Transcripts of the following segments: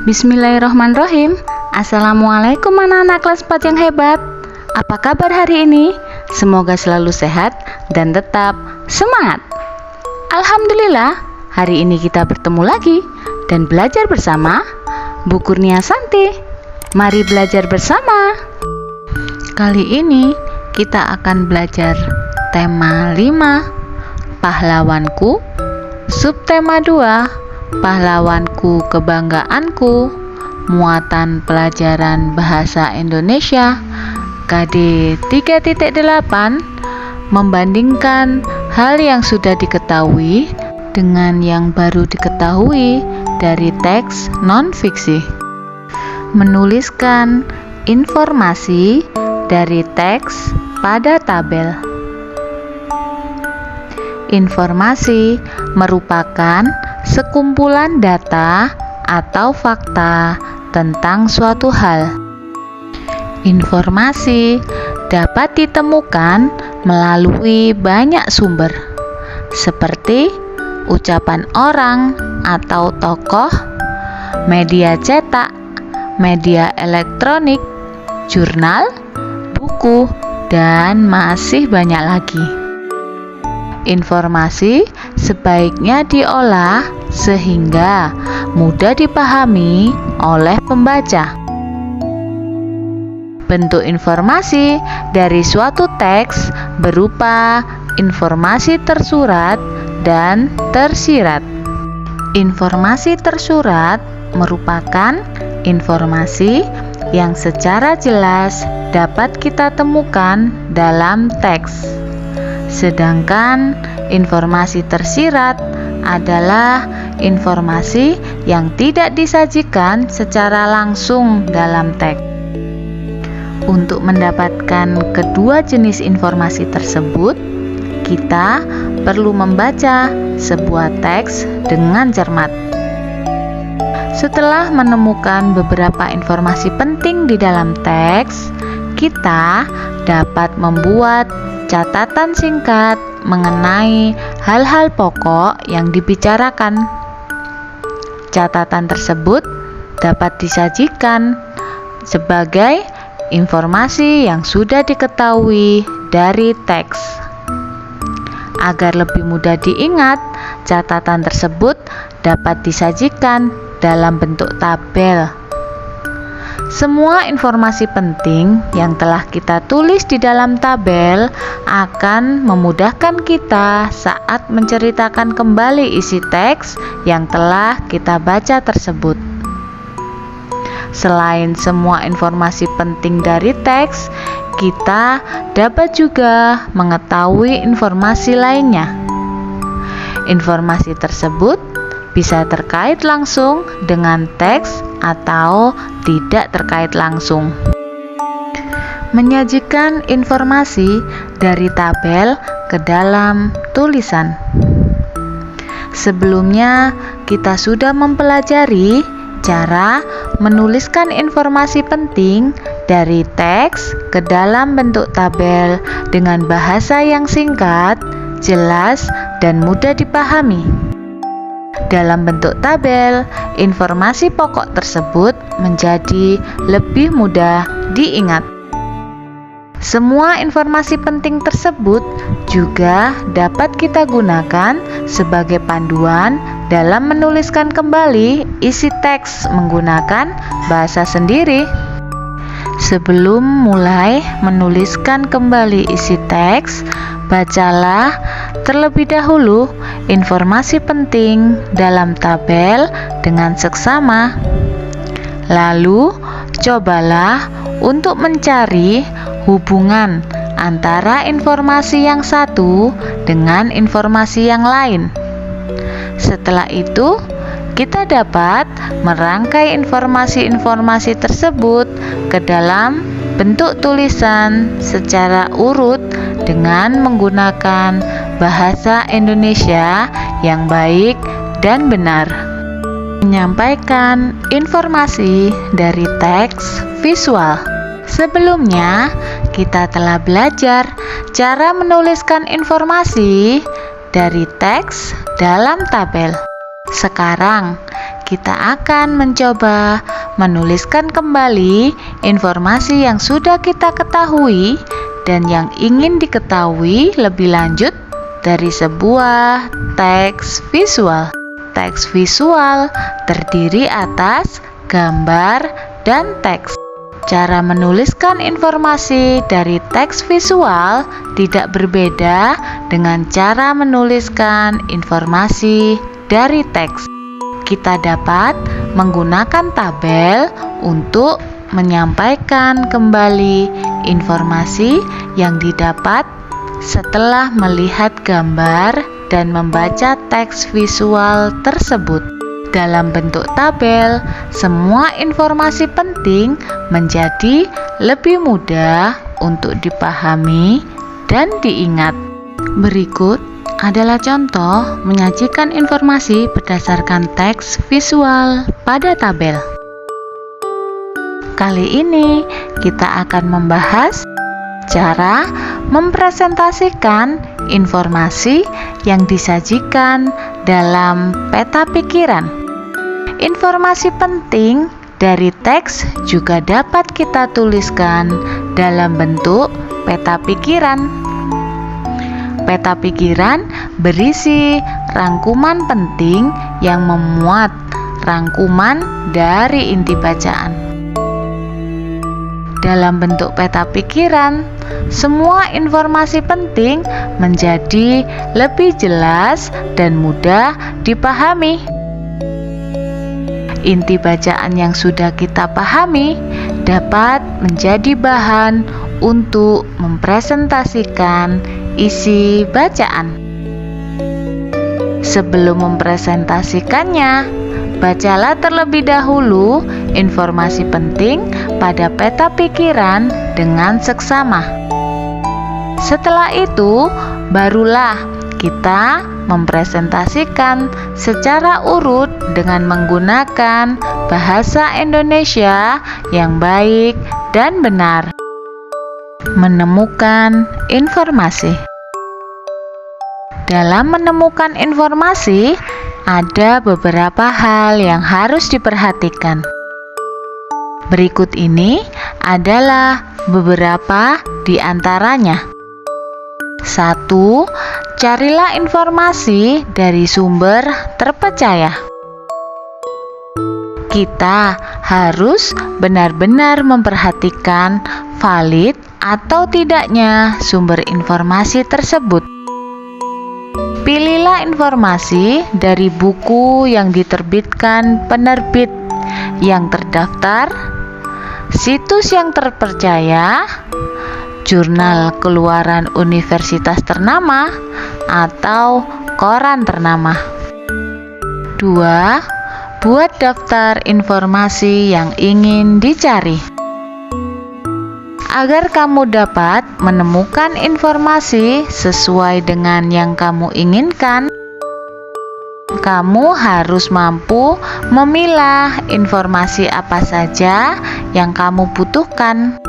Bismillahirrahmanirrahim. Assalamualaikum anak-anak kelas 4 yang hebat. Apa kabar hari ini? Semoga selalu sehat dan tetap semangat. Alhamdulillah, hari ini kita bertemu lagi dan belajar bersama Bu Kurnia Santi. Mari belajar bersama. Kali ini kita akan belajar tema 5, pahlawanku. Subtema 2, pahlawanku kebanggaanku. Muatan pelajaran bahasa Indonesia KD 3.8, membandingkan hal yang sudah diketahui dengan yang baru diketahui dari teks non-fiksi. Menuliskan informasi dari teks pada tabel. Informasi merupakan sekumpulan data atau fakta tentang suatu hal. Informasi dapat ditemukan melalui banyak sumber, seperti ucapan orang atau tokoh, media cetak, media elektronik, jurnal, buku, dan masih banyak lagi. Informasi sebaiknya diolah sehingga mudah dipahami oleh pembaca. Bentuk informasi dari suatu teks berupa informasi tersurat dan tersirat. Informasi tersurat merupakan informasi yang secara jelas dapat kita temukan dalam teks. Sedangkan informasi tersirat adalah informasi yang tidak disajikan secara langsung dalam teks. Untuk mendapatkan kedua jenis informasi tersebut, kita perlu membaca sebuah teks dengan cermat. Setelah menemukan beberapa informasi penting di dalam teks, kita dapat membuat catatan singkat mengenai hal-hal pokok yang dibicarakan. Catatan tersebut dapat disajikan sebagai informasi yang sudah diketahui dari teks. Agar lebih mudah diingat, catatan tersebut dapat disajikan dalam bentuk tabel. Semua informasi penting yang telah kita tulis di dalam tabel akan memudahkan kita saat menceritakan kembali isi teks yang telah kita baca tersebut. Selain semua informasi penting dari teks, kita dapat juga mengetahui informasi lainnya. Informasi tersebut bisa terkait langsung dengan teks atau tidak terkait langsung. Menyajikan informasi dari tabel ke dalam tulisan. Sebelumnya, kita sudah mempelajari cara menuliskan informasi penting dari teks ke dalam bentuk tabel dengan bahasa yang singkat, jelas, dan mudah dipahami. Dalam bentuk tabel, informasi pokok tersebut menjadi lebih mudah diingat. Semua informasi penting tersebut juga dapat kita gunakan sebagai panduan dalam menuliskan kembali isi teks menggunakan bahasa sendiri. Sebelum mulai menuliskan kembali isi teks, bacalah terlebih dahulu informasi penting dalam tabel dengan seksama. Lalu, cobalah untuk mencari hubungan antara informasi yang satu dengan informasi yang lain. Setelah itu, kita dapat merangkai informasi-informasi tersebut ke dalam bentuk tulisan secara urut dengan menggunakan bahasa Indonesia yang baik dan benar. Menyampaikan informasi dari teks visual. Sebelumnya, kita telah belajar cara menuliskan informasi dari teks dalam tabel. Sekarang, kita akan mencoba menuliskan kembali informasi yang sudah kita ketahui dan yang ingin diketahui lebih lanjut dari sebuah teks visual. Teks visual terdiri atas gambar dan teks. Cara menuliskan informasi dari teks visual tidak berbeda dengan cara menuliskan informasi dari teks. Kita dapat menggunakan tabel untuk menyampaikan kembali informasi yang didapat setelah melihat gambar dan membaca teks visual tersebut. Dalam bentuk tabel, semua informasi penting menjadi lebih mudah untuk dipahami dan diingat. Berikut adalah contoh menyajikan informasi berdasarkan teks visual pada tabel. Kali ini kita akan membahas cara mempresentasikan informasi yang disajikan dalam peta pikiran. Informasi penting dari teks juga dapat kita tuliskan dalam bentuk peta pikiran. Peta pikiran berisi rangkuman penting yang memuat rangkuman dari inti bacaan. Dalam bentuk peta pikiran, semua informasi penting menjadi lebih jelas dan mudah dipahami. Inti bacaan yang sudah kita pahami dapat menjadi bahan untuk mempresentasikan isi bacaan. Sebelum mempresentasikannya, bacalah terlebih dahulu informasi penting pada peta pikiran dengan seksama. Setelah itu, barulah kita mempresentasikan secara urut dengan menggunakan bahasa Indonesia yang baik dan benar. Menemukan informasi. Dalam menemukan informasi, ada beberapa hal yang harus diperhatikan. Berikut ini adalah beberapa di antaranya. 1. Carilah informasi dari sumber terpercaya. Kita harus benar-benar memperhatikan valid atau tidaknya sumber informasi tersebut. Pilihlah informasi dari buku yang diterbitkan penerbit yang terdaftar, situs yang terpercaya, jurnal keluaran universitas ternama, atau koran ternama. 2. Buat daftar informasi yang ingin dicari. Agar kamu dapat menemukan informasi sesuai dengan yang kamu inginkan, kamu harus mampu memilah informasi apa saja yang kamu butuhkan.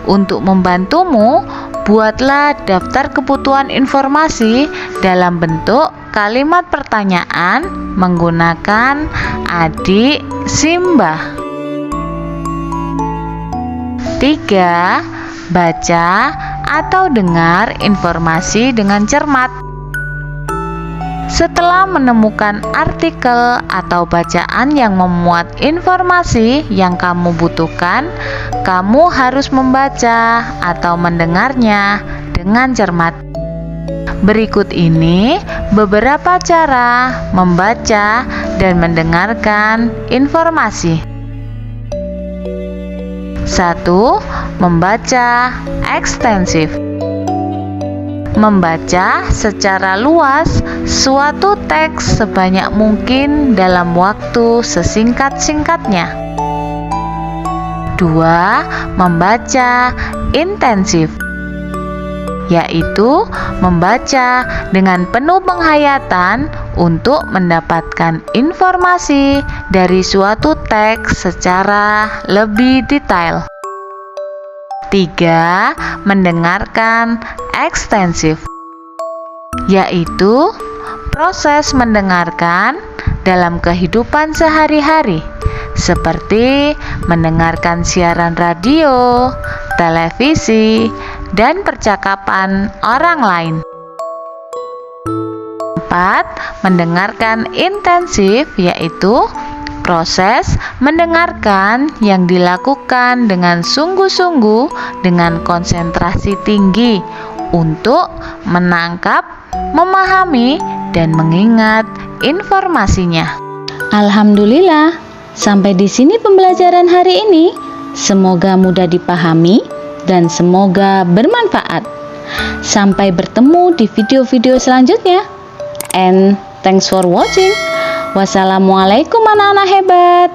Untuk membantumu, buatlah daftar kebutuhan informasi dalam bentuk kalimat pertanyaan menggunakan adik Simbah. 3. Baca atau dengar informasi dengan cermat. Setelah menemukan artikel atau bacaan yang memuat informasi yang kamu butuhkan, kamu harus membaca atau mendengarnya dengan cermat. Berikut ini beberapa cara membaca dan mendengarkan informasi. 1. Membaca ekstensif. Membaca secara luas suatu teks sebanyak mungkin dalam waktu sesingkat-singkatnya. 2. Membaca intensif, yaitu membaca dengan penuh penghayatan untuk mendapatkan informasi dari suatu teks secara lebih detail. 3. Mendengarkan ekstensif, yaitu proses mendengarkan dalam kehidupan sehari-hari, seperti mendengarkan siaran radio, televisi, dan percakapan orang lain. 4. Mendengarkan intensif, yaitu proses mendengarkan yang dilakukan dengan sungguh-sungguh dengan konsentrasi tinggi untuk menangkap, memahami, dan mengingat informasinya. Alhamdulillah, sampai di sini pembelajaran hari ini. Semoga mudah dipahami dan semoga bermanfaat. Sampai bertemu di video-video selanjutnya. And thanks for watching. Wassalamualaikum anak-anak hebat.